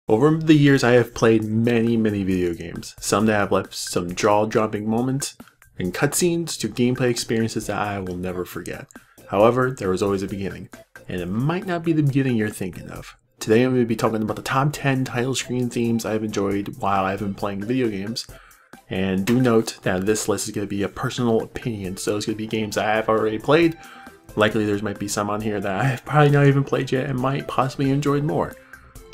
Over the years, I have played many video games, some that have left some jaw-dropping moments, and cutscenes to gameplay experiences that I will never forget. However, there was always a beginning, and it might not be the beginning you're thinking of. Today I'm going to be talking about the top 10 title screen themes I've enjoyed while I've been playing video games. And do note that this list is going to be a personal opinion, so it's going to be games that I have already played. Likely there might be some on here that I've probably not even played yet and might possibly enjoy more.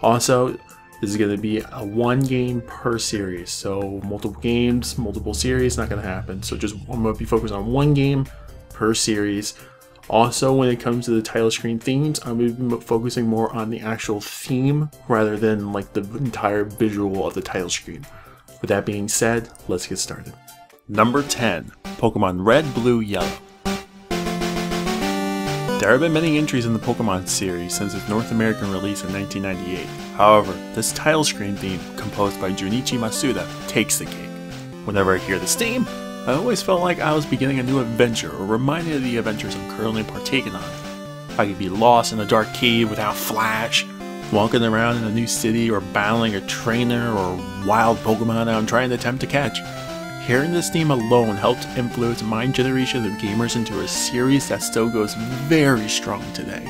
Also, this is going to be a one game per series, so multiple games, multiple series, not going to happen. So I'm going to be focused on one game per series. Also, when it comes to the title screen themes, I'm going to be focusing more on the actual theme rather than like the entire visual of the title screen. With that being said, let's get started. Number 10, Pokemon Red, Blue, Yellow. There have been many entries in the Pokemon series since its North American release in 1998. However, this title screen theme, composed by Junichi Masuda, takes the cake. Whenever I hear this theme, I always felt like I was beginning a new adventure or reminded of the adventures I'm currently partaking on. I could be lost in a dark cave without Flash, walking around in a new city, or battling a trainer or wild Pokemon that I'm trying to attempt to catch. Hearing this theme alone helped influence my generation of gamers into a series that still goes very strong today.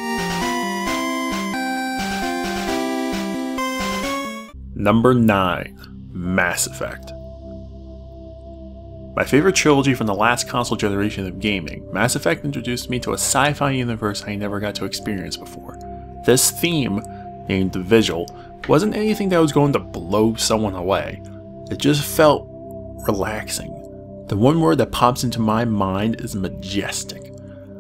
Number 9, Mass Effect. My favorite trilogy from the last console generation of gaming, Mass Effect introduced me to a sci-fi universe I never got to experience before. This theme, named The Vigil, wasn't anything that was going to blow someone away. It just felt relaxing. The one word that pops into my mind is majestic.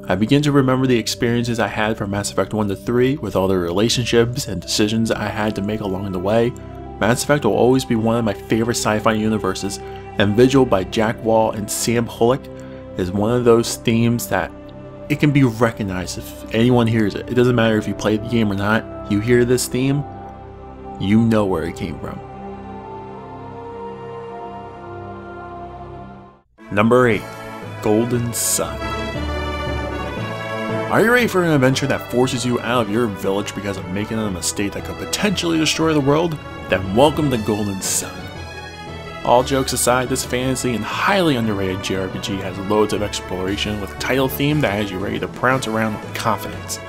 I begin to remember the experiences I had from Mass Effect 1 to 3 with all the relationships and decisions I had to make along the way. Mass Effect will always be one of my favorite sci-fi universes, and Vigil by Jack Wall and Sam Hulick is one of those themes that it can be recognized if anyone hears it. It doesn't matter if you played the game or not, you hear this theme, you know where it came from. Number 8, Golden Sun. Are you ready for an adventure that forces you out of your village because of making a mistake that could potentially destroy the world? Then welcome to Golden Sun. All jokes aside, this fantasy and highly underrated JRPG has loads of exploration with a title theme that has you ready to prance around with confidence.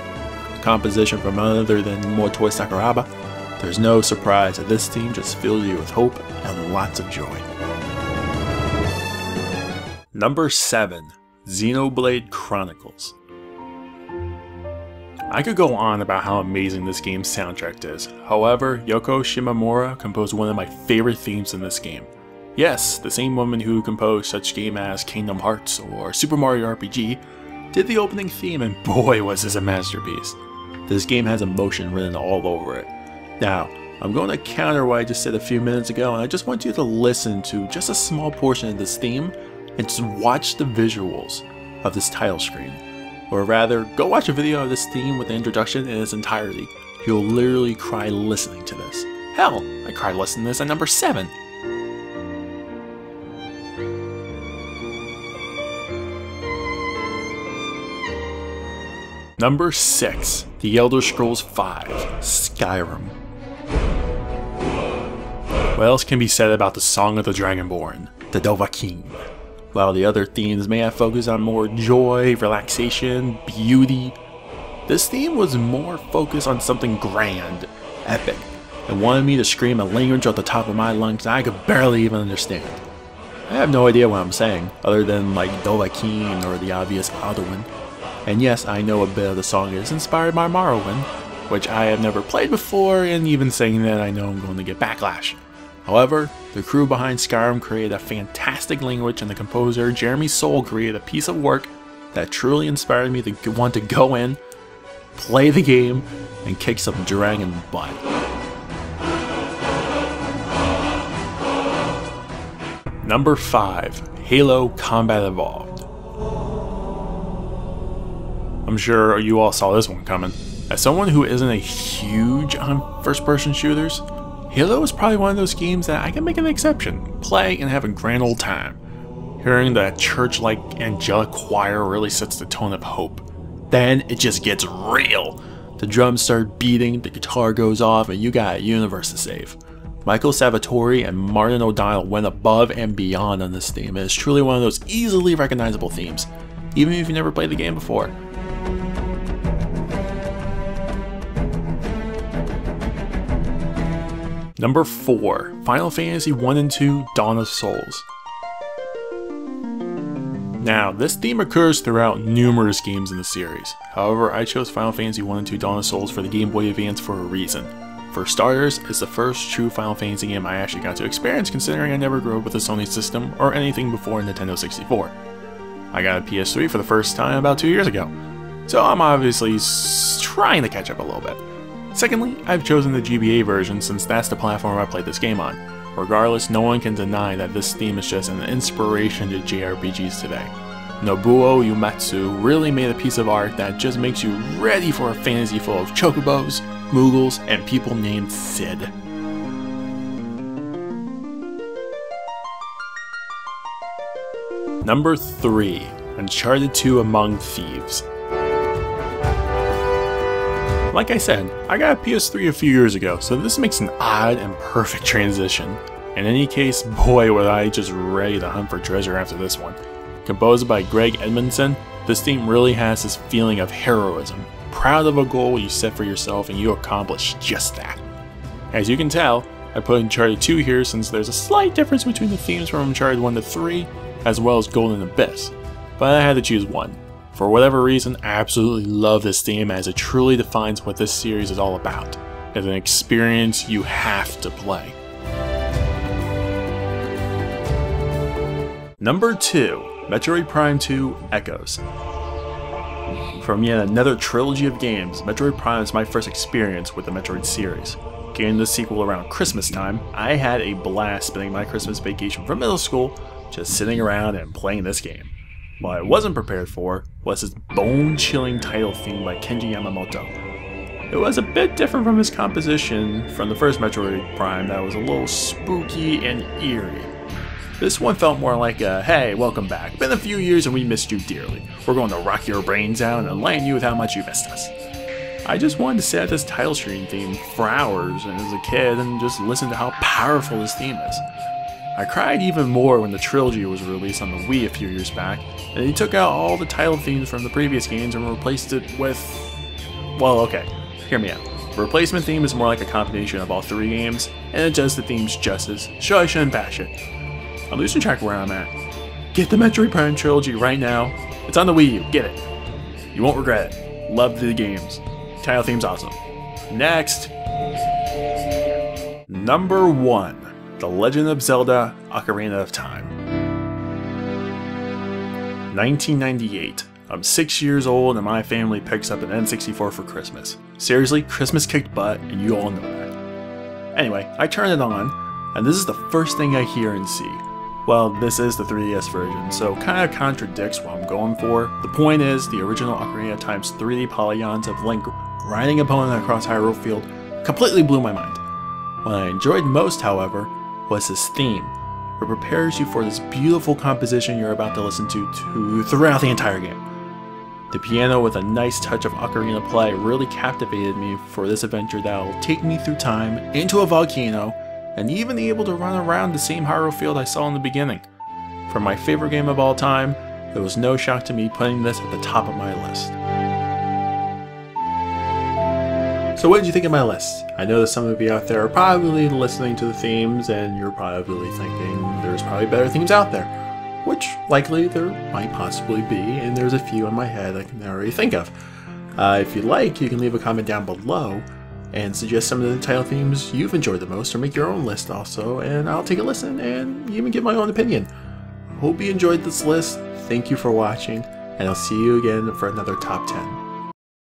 Composition from none other than Motoi Sakuraba, there's no surprise that this theme just fills you with hope and lots of joy. Number 7, Xenoblade Chronicles. I could go on about how amazing this game's soundtrack is. However, Yoko Shimomura composed one of my favorite themes in this game. Yes, the same woman who composed such games as Kingdom Hearts or Super Mario RPG did the opening theme, and boy was this a masterpiece. This game has emotion written all over it. Now, I'm going to counter what I just said a few minutes ago, and I just want you to listen to just a small portion of this theme and just watch the visuals of this title screen. Or rather, go watch a video of this theme with the introduction in its entirety. You'll literally cry listening to this. Hell, I cried listening to this at number 7. Number 6, The Elder Scrolls V, Skyrim. What else can be said about the Song of the Dragonborn, the Dovahkiin? While the other themes may have focused on more joy, relaxation, beauty, this theme was more focused on something grand, epic, and wanted me to scream a language at the top of my lungs that I could barely even understand. I have no idea what I'm saying, other than like Dovahkiin or the obvious Alduin. And yes, I know a bit of the song is inspired by Morrowind, which I have never played before, and even saying that I know I'm going to get backlash. However, the crew behind Skyrim created a fantastic language, and the composer Jeremy Soule created a piece of work that truly inspired me to want to go in, play the game, and kick some dragon butt. Number 5, Halo Combat Evolved. I'm sure you all saw this one coming. As someone who isn't a huge on first-person shooters, Halo is probably one of those games that I can make an exception, play, and have a grand old time. Hearing the church-like angelic choir really sets the tone of hope. Then it just gets real. The drums start beating, the guitar goes off, and you got a universe to save. Michael Salvatori and Martin O'Donnell went above and beyond on this theme, and it's truly one of those easily recognizable themes, even if you never played the game before. Number 4. Final Fantasy 1 and 2 Dawn of Souls. Now, this theme occurs throughout numerous games in the series. However, I chose Final Fantasy 1 and 2 Dawn of Souls for the Game Boy Advance for a reason. For starters, it's the first true Final Fantasy game I actually got to experience, considering I never grew up with a Sony system or anything before Nintendo 64. I got a PS3 for the first time about 2 years ago, so I'm obviously trying to catch up a little bit. Secondly, I've chosen the GBA version since that's the platform I played this game on. Regardless, no one can deny that this theme is just an inspiration to JRPGs today. Nobuo Uematsu really made a piece of art that just makes you ready for a fantasy full of chocobos, moogles, and people named Sid. Number 3. Uncharted 2 Among Thieves. Like I said, I got a PS3 a few years ago, so this makes an odd and perfect transition. In any case, boy was I just ready to hunt for treasure after this one. Composed by Greg Edmondson, this theme really has this feeling of heroism, proud of a goal you set for yourself and you accomplish just that. As you can tell, I put Uncharted 2 here since there's a slight difference between the themes from Uncharted 1 to 3, as well as Golden Abyss, but I had to choose one. For whatever reason, I absolutely love this theme as it truly defines what this series is all about. It's an experience you have to play. Number 2. Metroid Prime 2 Echoes. From yet another trilogy of games, Metroid Prime is my first experience with the Metroid series. Getting the sequel around Christmas time, I had a blast spending my Christmas vacation from middle school just sitting around and playing this game. What I wasn't prepared for was his bone-chilling title theme by Kenji Yamamoto. It was a bit different from his composition from the first Metroid Prime that was a little spooky and eerie. This one felt more like a, hey, welcome back, been a few years and we missed you dearly. We're going to rock your brains out and enlighten you with how much you missed us. I just wanted to sit at this title screen theme for hours as a kid and just listen to how powerful this theme is. I cried even more when the trilogy was released on the Wii a few years back, and they took out all the title themes from the previous games and replaced it with... well, okay, hear me out. The replacement theme is more like a combination of all 3 games, and it does the themes justice, so I shouldn't bash it. I'm losing track of where I'm at. Get the Metroid Prime trilogy right now. It's on the Wii U, get it. You won't regret it. Love the games. Title theme's awesome. Next! Number 1. The Legend of Zelda Ocarina of Time. 1998. I'm 6 years old and my family picks up an N64 for Christmas. Seriously, Christmas kicked butt and you all know that. Anyway, I turn it on and this is the first thing I hear and see. Well, this is the 3DS version, so kind of contradicts what I'm going for. The point is, the original Ocarina of Time's 3D polygons of Link riding a opponent across Hyrule Field completely blew my mind. What I enjoyed most, however, was this theme. It prepares you for this beautiful composition you're about to listen to throughout the entire game. The piano with a nice touch of ocarina play really captivated me for this adventure that will take me through time, into a volcano, and even able to run around the same Hyrule Field I saw in the beginning. For my favorite game of all time, it was no shock to me putting this at the top of my list. So what did you think of my list? I know that some of you out there are probably listening to the themes and you're probably thinking there's probably better themes out there. Which, likely, there might possibly be, and there's a few in my head I can already think of. If you'd like, you can leave a comment down below and suggest some of the title themes you've enjoyed the most, or make your own list also, and I'll take a listen and even give my own opinion. Hope you enjoyed this list, thank you for watching, and I'll see you again for another Top 10.